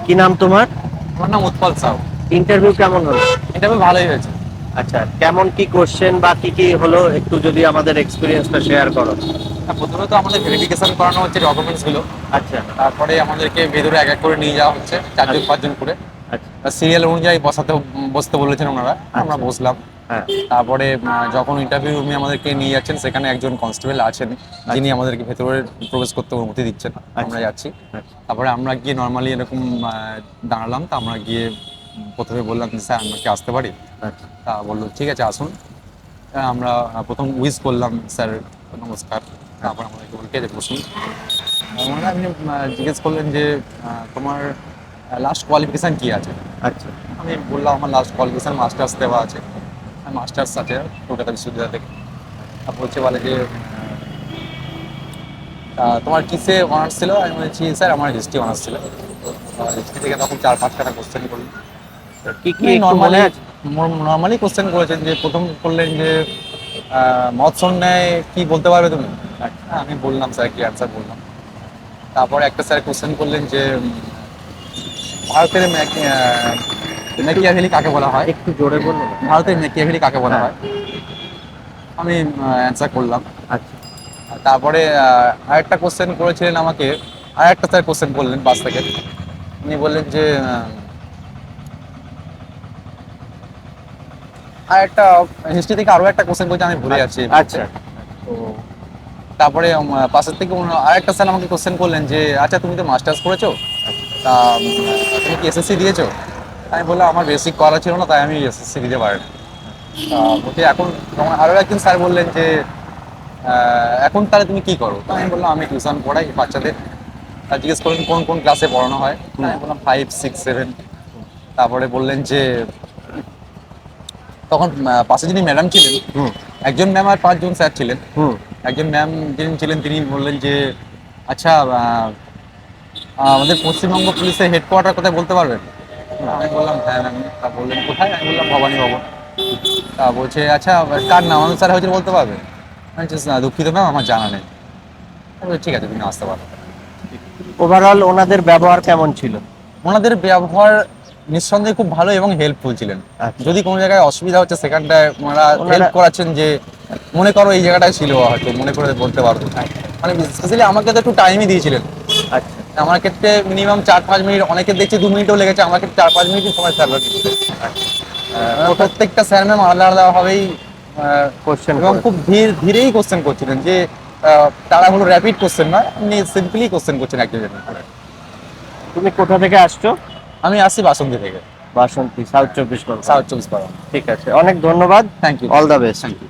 কি নাম তোমার? আমার নাম উৎপল সাউ। ইন্টারভিউ কেমন হলো? ইন্টারভিউ ভালোই হয়েছে। আচ্ছা, কেমন কি কোশ্চেন বা কি কি হলো একটু যদি আমাদের এক্সপিরিয়েন্সটা শেয়ার করো। প্রথমে তো আমাদের ভেরিফিকেশন করানো হচ্ছে ডকুমেন্টস গুলো। আচ্ছা। তারপরে আমাদেরকে ভেতরে এক এক করে নিয়ে যাওয়া হচ্ছে, চারজন আচ্ছা। পাঁচজন করে। আচ্ছা। সিরিয়াল অনুযায়ী বসতে বলেছেন ওনারা, আমরা আচ্ছা। বসলাম। হ্যাঁ। তারপরে যখন ইন্টারভিউ রুমে আমাদেরকে নিয়ে যাচ্ছেন, সেখানে একজন কনস্টেবল আছেন যিনি আচ্ছা। আমাদেরকে ভেতরে প্রবেশ করতে অনুমতি দিচ্ছেন। আমরা আচ্ছা। যাচ্ছি। আচ্ছা। তারপরে আমরা গিয়ে নর্মালি এরকম দাঁড়ালাম। তা আমরা গিয়ে প্রথমে বললাম যে স্যার আমরা কি আসতে পারি? আচ্ছা। তা বললো ঠিক আছে আসুন। আমরা প্রথম উইশ করলাম, স্যার নমস্কার। তারপর আমাদেরকে বলকে যে বসুন। ওনারা এমনি জিজ্ঞেস করলেন যে তোমার লাস্ট কোয়ালিফিকেশান কী আছে? আচ্ছা। আমি বললাম আমার লাস্ট কোয়ালিফিকেশান মাস্টার্স দেওয়া আছে, মাস্টার্স আছে কলকাতা বিশ্ববিদ্যালয় থেকে। বলছে বলে যে তোমার কিসে অনার্স ছিল? আমি বলেছি স্যার আমার হিস্ট্রি অনার্স ছিল। হিস্ট্রি থেকে তখন 4-5টা কোশ্চেন করলেন। কি কি একটু মনে আছে? নর্মালি কোশ্চেন করেছেন। যে প্রথম করলেন যে মদ সন্ন্যায় কি বলতে পারবে তুমি? আমি বললাম স্যার কি অ্যান্সার বললাম। তারপরে একটা স্যার কোশ্চেন করলেন যে ভারতের ম্যাকিয়াভেলি কাকে বলা হয়? একটু জোরে বলুন। ভারতের ম্যাকিয়াভেলি কাকে বলা হ্যাঁ। হয়? আমি অ্যান্সার করলাম। আচ্ছা। তারপরে আরেকটা কোশ্চেন করেছিলেন আমাকে, আরেকটা স্যার কোশ্চেন করলেন পাশ থেকে। উনি বললেন যে আরেকটা হিস্ট্রি থেকে আরো একটা কোশ্চেন করেছে, আমি ভুলে যাচ্ছি। আচ্ছা। তো তারপরে পাশের থেকে আরেকটা স্যার আমাকে কোশ্চেন করলেন যে আচ্ছা তুমি তো মাস্টার্স করেছো, তা তুমি কি এসএসসি দিয়েছো? আমি বললাম আমার বেসিক করা ছিল না, তাই আমি এসএসসি দিতে পারিনি। বলছি এখন তখন আরও একজন স্যার বললেন যে এখন তাহলে তুমি কি করো? আমি বললাম আমি টিউশন পড়াই বাচ্চাদের। আর জিজ্ঞেস করলেন কোন কোন ক্লাসে পড়ানো হয়? আমি বললাম 5, 6, 7। তারপরে বললেন যে তখন পাশে যিনি ম্যাডাম ছিলেন, হুম। একজন ম্যাম আর 5জন স্যার ছিলেন। হুম। একজন ম্যাম যিনি ছিলেন তিনি বললেন যে আচ্ছা আমাদের পশ্চিমবঙ্গ পুলিশের হেডকোয়ার্টার কোথায় বলতে পারবেন? আমি বললাম হ্যাঁ ম্যাম। তা বললেন কোথায়? আমি বললাম ভবানী ভবন। তা বলছে আচ্ছা কার নাম অনুসারে হয়েছিল বলতে পারবে? আমি বলছি, না দুঃখিত ম্যাম আমার জানা নেই। আমি বলছি, ঠিক আছে তুমি আসতে পারো। ওভারঅল ওনাদের ব্যবহার কেমন ছিল? ওনাদের ব্যবহার নিঃসন্দেহে খুব ভালো এবং হেল্পফুল ছিলেন। আচ্ছা। যদি কোনো জায়গায় অসুবিধা হচ্ছে সেখানটায় ওনারা হেল্প করাচ্ছেন, যে মনে করো এই জায়গাটায় ছিল হয়তো মনে করে বলতে পারবো। মানে স্পেশালি আমাকে তো একটু টাইমই দিয়েছিলেন। আচ্ছা। আমার ক্ষেত্রে মিনিমাম 4-5 মিনিট, অনেকের দেখছি 2 মিনিটও লেগেছে, আমার ক্ষেত্রে 4-5 মিনিটই সময় স্যার দিচ্ছে। প্রত্যেকটা স্যার ম্যাম আলাদা আলাদা ভাবেই কোশ্চেন এবং খুব ধীরেই কোশ্চেন করছিলেন, যে তারা হলো র্যাপিড কোশ্চেন নয়, এমনি সিম্পলি কোশ্চেন করছেন একজন। তুমি কোথা থেকে আসছো? আমি আসছি বাসন্তী থেকে। বাসন্তী, সাউথ 24 পরগনা। সাউথ 24 পরগনা। ঠিক আছে, অনেক ধন্যবাদ। Thank you. All the best. Thank you.